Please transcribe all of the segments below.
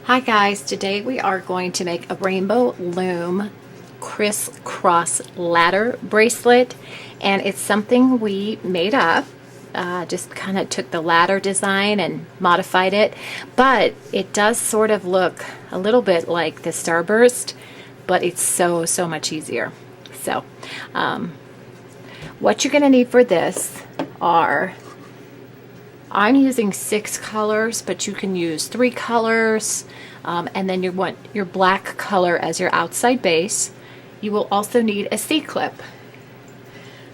Hi guys, today we are going to make a rainbow loom crisscross ladder bracelet, and it's something we made up. Just kind of took the ladder design and modified it, but it does sort of look a little bit like the starburst, but it's so much easier. So what you're going to need for this are, I'm using 6 colors, but you can use 3 colors, and then you want your black color as your outside base. You will also need a C-clip.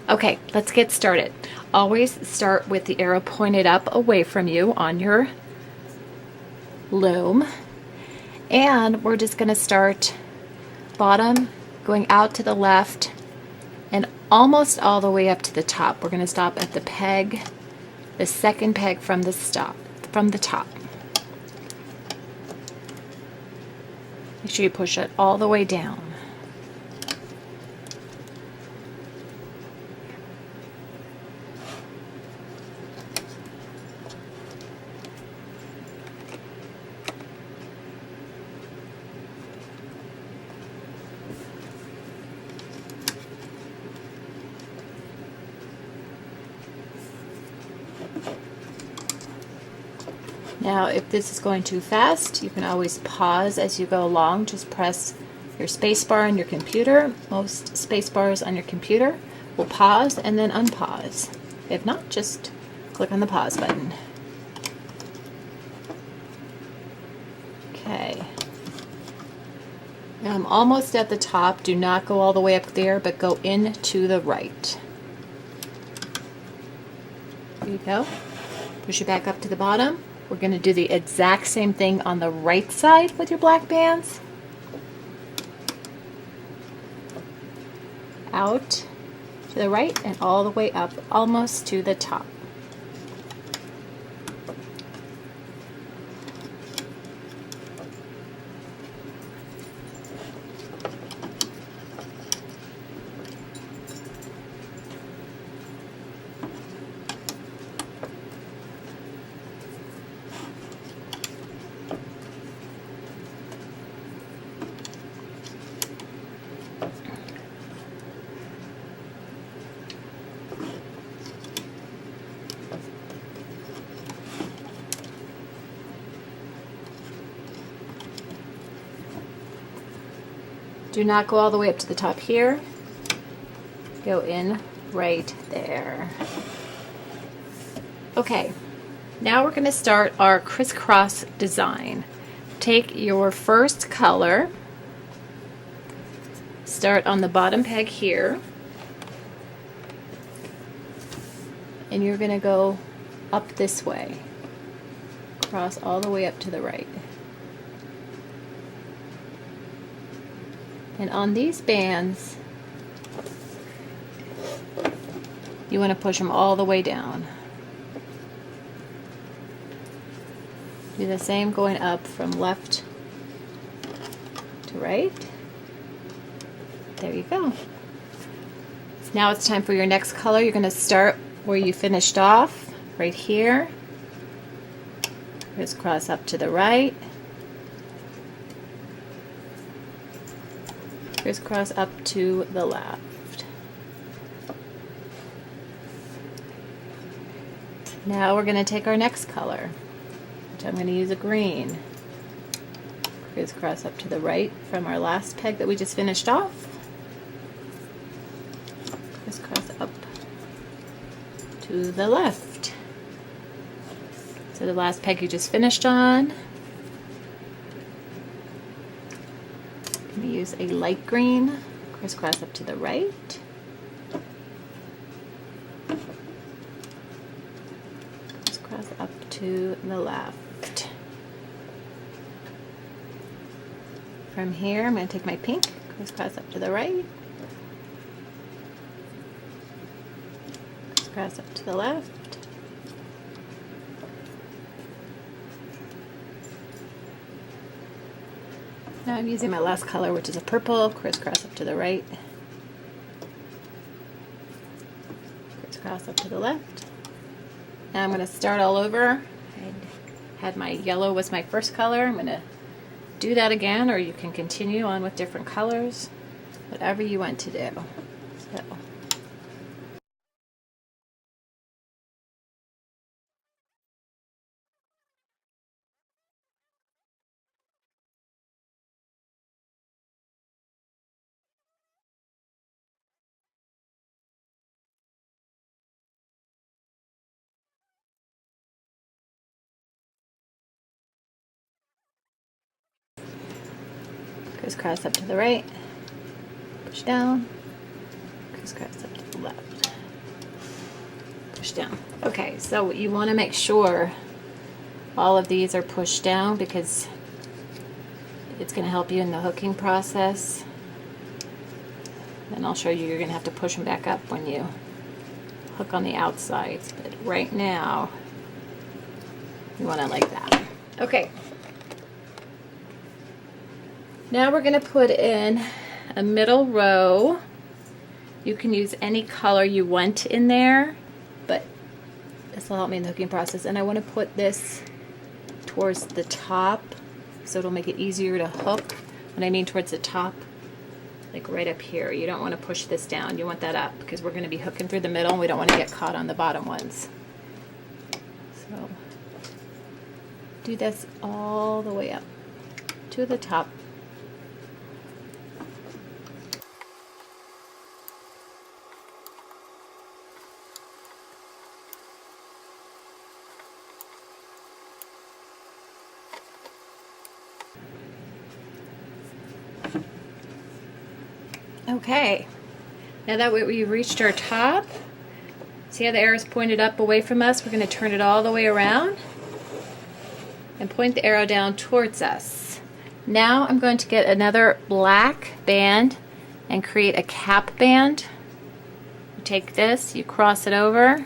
Okay, let's get started. Always start with the arrow pointed up away from you on your loom, and we're just going to start bottom, going out to the left, and almost all the way up to the top. We're going to stop at the peg, the second peg from the top. Make sure you push it all the way down. Now, if this is going too fast, you can always pause as you go along. Just press your space bar on your computer. Most space bars on your computer will pause and then unpause. If not, just click on the pause button. Okay. Now I'm almost at the top. Do not go all the way up there, but go in to the right. There you go. Push it back up to the bottom. We're going to do the exact same thing on the right side with your black bands. Out to the right and all the way up, almost to the top. Do not go all the way up to the top here. Go in right there. Okay, now we're going to start our crisscross design. Take your first color, start on the bottom peg here, and you're going to go up this way, cross all the way up to the right. And on these bands, you want to push them all the way down. Do the same going up from left to right. There you go. Now it's time for your next color. You're going to start where you finished off, right here. Crisscross up to the right. Crisscross up to the left. Now we're going to take our next color, which I'm going to use a green. Crisscross up to the right from our last peg that we just finished off. Crisscross up to the left. So the last peg you just finished on. Use a light green, crisscross up to the right, crisscross up to the left. From here, I'm going to take my pink, crisscross up to the right, crisscross up to the left, now I'm using my last color, which is a purple, crisscross up to the right, crisscross up to the left. Now I'm going to start all over. I had my yellow was my first color. I'm going to do that again, or you can continue on with different colors, whatever you want to do. So. Crisscross up to the right, push down, crisscross up to the left, push down. Okay, so you want to make sure all of these are pushed down because it's going to help you in the hooking process. And I'll show you, you're going to have to push them back up when you hook on the outsides. But right now, you want it like that. Okay. Now we're going to put in a middle row. You can use any color you want in there, but this will help me in the hooking process. And I want to put this towards the top so it'll make it easier to hook. When I mean towards the top, like right up here. You don't want to push this down. You want that up because we're going to be hooking through the middle and we don't want to get caught on the bottom ones. So do this all the way up to the top. Okay, now that we've reached our top, see how the arrow is pointed up away from us? We're going to turn it all the way around and point the arrow down towards us. Now I'm going to get another black band and create a cap band. You take this, you cross it over,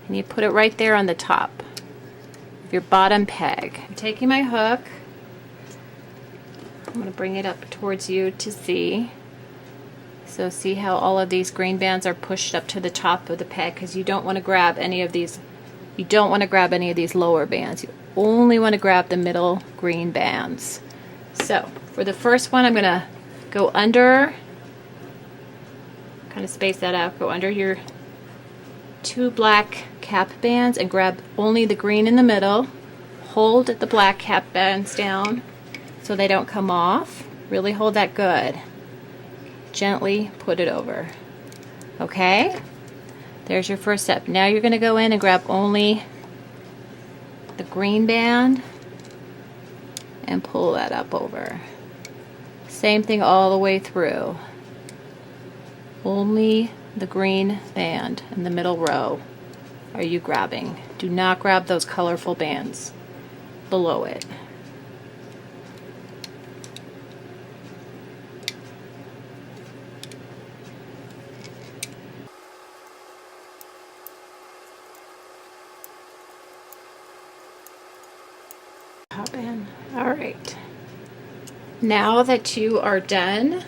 and you put it right there on the top of your bottom peg. I'm taking my hook. I'm going to bring it up towards you to see. So see how all of these green bands are pushed up to the top of the peg because you don't want to grab any of these. You don't want to grab any of these lower bands. You only want to grab the middle green bands. So for the first one, I'm going to go under, kind of space that out, go under your two black cap bands and grab only the green in the middle. Hold the black cap bands down so they don't come off. Really hold that good. Gently put it over. Okay? There's your first step. Now you're going to go in and grab only the green band and pull that up over. Same thing all the way through. Only the green band in the middle row are you grabbing. Do not grab those colorful bands below it. Hop in. All right. Now that you are done,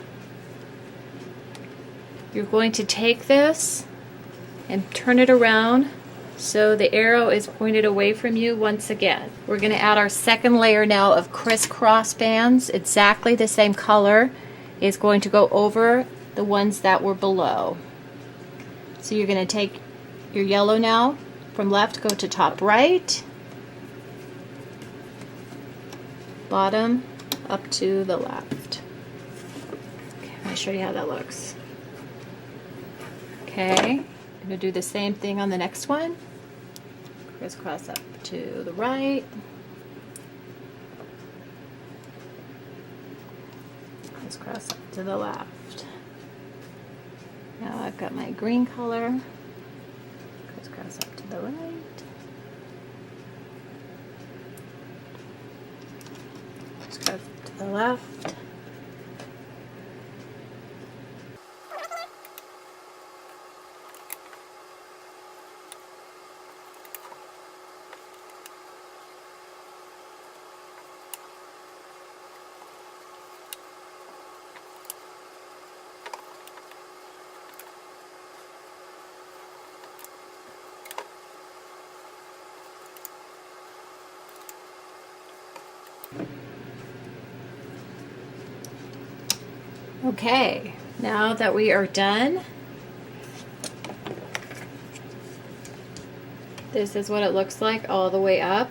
you're going to take this and turn it around so the arrow is pointed away from you once again. We're going to add our second layer now of crisscross bands. Exactly the same color is going to go over the ones that were below. So you're going to take your yellow now from left, go to top right, bottom up to the left. Okay, let me show you how that looks. Okay, I'm going to do the same thing on the next one. Crisscross up to the right, crisscross up to the left. Now I've got my green color, crisscross up to the right, crisscross up to the left. Okay, now that we are done, this is what it looks like all the way up.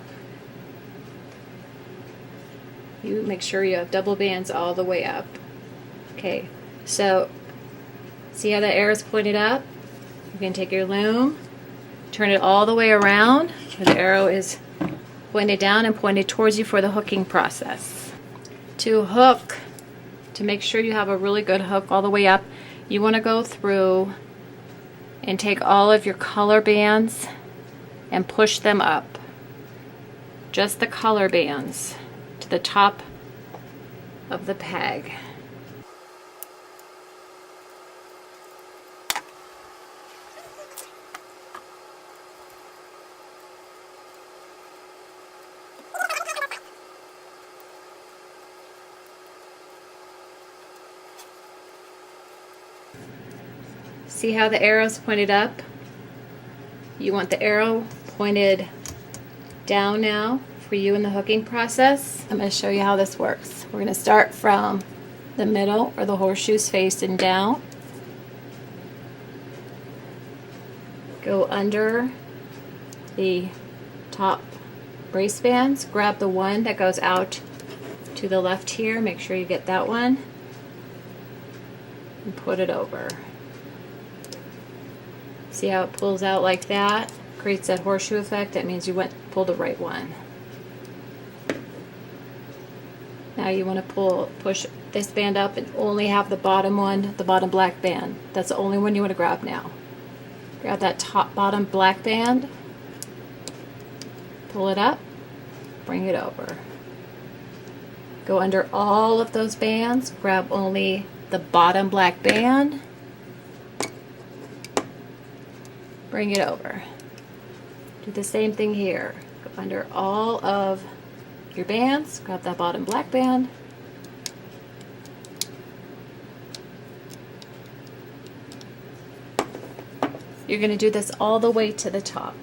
You make sure you have double bands all the way up. Okay, so see how the arrow's pointed up? You can take your loom, turn it all the way around where the arrow is pointed down and pointed towards you for the hooking process. To hook, to make sure you have a really good hook all the way up, you want to go through and take all of your color bands and push them up. Just the color bands to the top of the peg. See how the arrow's pointed up? You want the arrow pointed down now for you in the hooking process. I'm going to show you how this works. We're going to start from the middle or the horseshoes facing down. Go under the top brace bands. Grab the one that goes out to the left here. Make sure you get that one. And put it over. See how it pulls out like that? Creates that horseshoe effect. That means you pull the right one. Now you want to push this band up and only have the bottom one, the bottom black band. That's the only one you want to grab now. Grab that bottom black band, pull it up, bring it over. Go under all of those bands, grab only the bottom black band, bring it over. Do the same thing here. Go under all of your bands, grab that bottom black band, you're going to do this all the way to the top.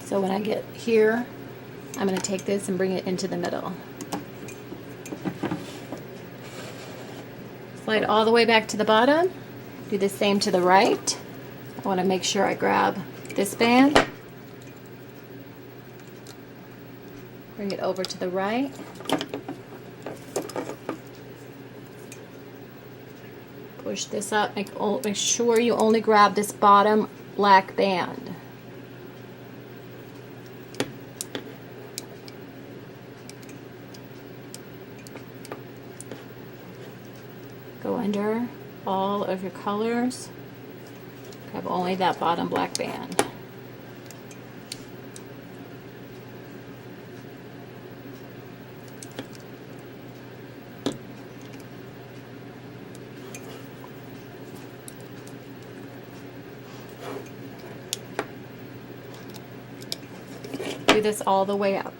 So when I get here, I'm going to take this and bring it into the middle. Slide all the way back to the bottom. Do the same to the right. I want to make sure I grab this band. Bring it over to the right. Push this up. Make sure you only grab this bottom black band. Go under all of your colors. Grab only that bottom black band. Do this all the way up.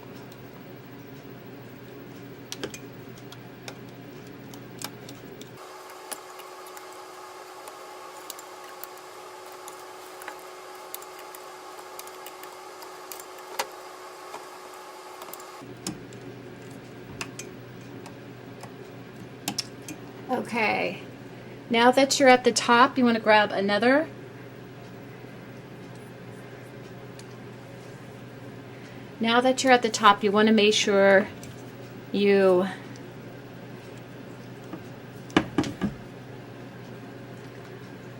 Okay, now that you're at the top, you want to grab another. Now that you're at the top, you want to make sure you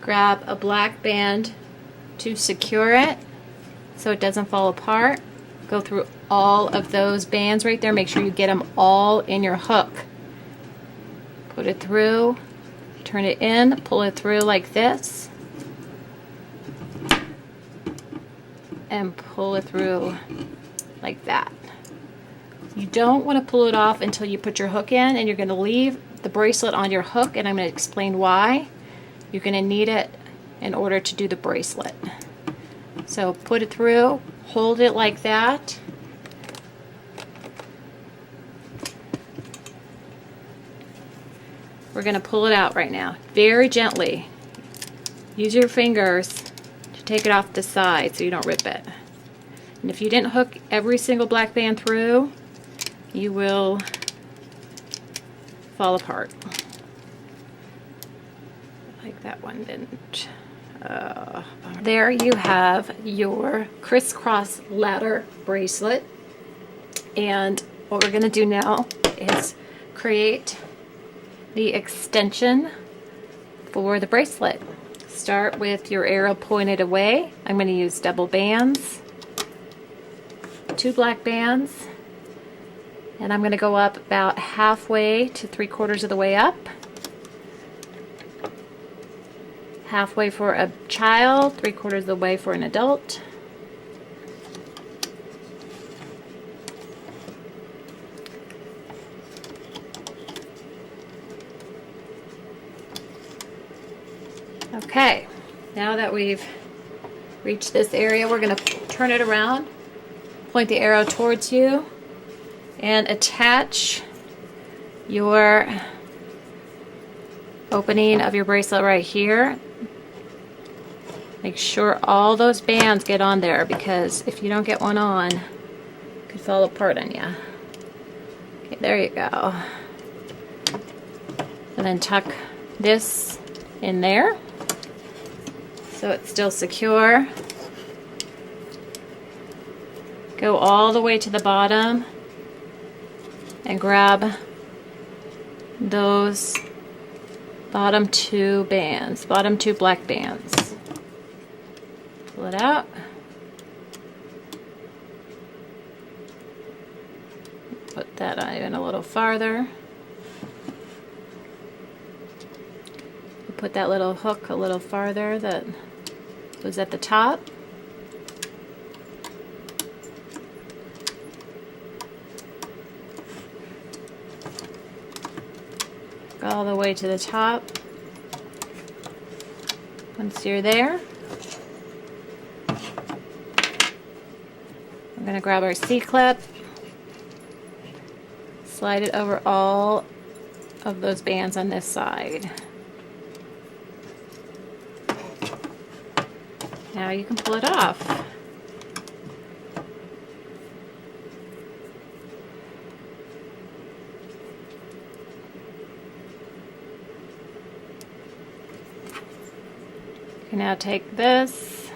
grab a black band to secure it so it doesn't fall apart. Go through all of those bands right there. Make sure you get them all in your hook. Put it through, turn it in, pull it through like this, and pull it through like that. You don't want to pull it off until you put your hook in, and you're going to leave the bracelet on your hook, and I'm going to explain why. You're going to need it in order to do the bracelet. So put it through, hold it like that. We're going to pull it out right now, very gently. Use your fingers to take it off the side so you don't rip it. And if you didn't hook every single black band through, you will fall apart. Like that one didn't. There you have your crisscross ladder bracelet. And what we're going to do now is create the extension for the bracelet. Start with your arrow pointed away. I'm going to use double bands, 2 black bands, and I'm going to go up about halfway to 3/4 of the way up. Halfway for a child, 3/4 of the way for an adult. Okay, now that we've reached this area, we're going to turn it around, point the arrow towards you, and attach your opening of your bracelet right here. Make sure all those bands get on there, because if you don't get one on, it could fall apart on you. Okay, there you go. And then tuck this in there so it's still secure. Go all the way to the bottom and grab those bottom 2 bands, bottom 2 black bands. Pull it out. Put that on even a little farther. Put that little hook a little farther that was at the top. Go all the way to the top. Once you're there, I'm going to grab our C-clip, slide it over all of those bands on this side. Now you can pull it off. You can now take this,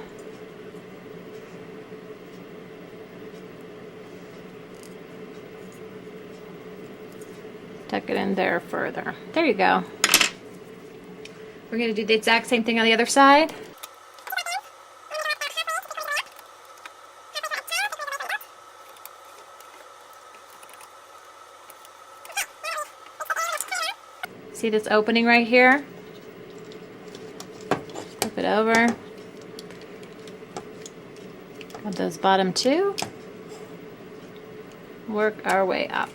tuck it in there further. There you go. We're going to do the exact same thing on the other side. See this opening right here? Flip it over. Grab those bottom 2. Work our way up.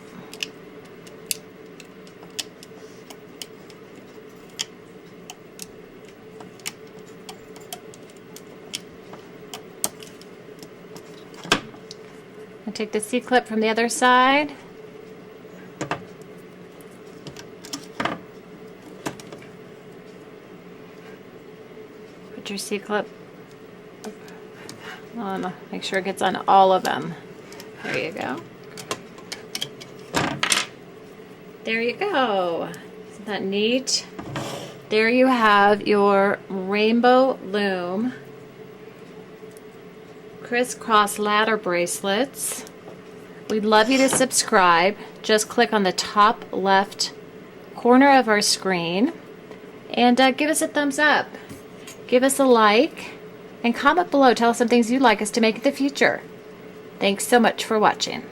I'll take the C-clip from the other side. Your C-clip on, make sure it gets on all of them. There you go. There you go. Isn't that neat? There you have your rainbow loom crisscross ladder bracelets. We'd love you to subscribe. Just click on the top left corner of our screen and give us a thumbs up. Give us a like, and comment below. Tell us some things you'd like us to make in the future. Thanks so much for watching.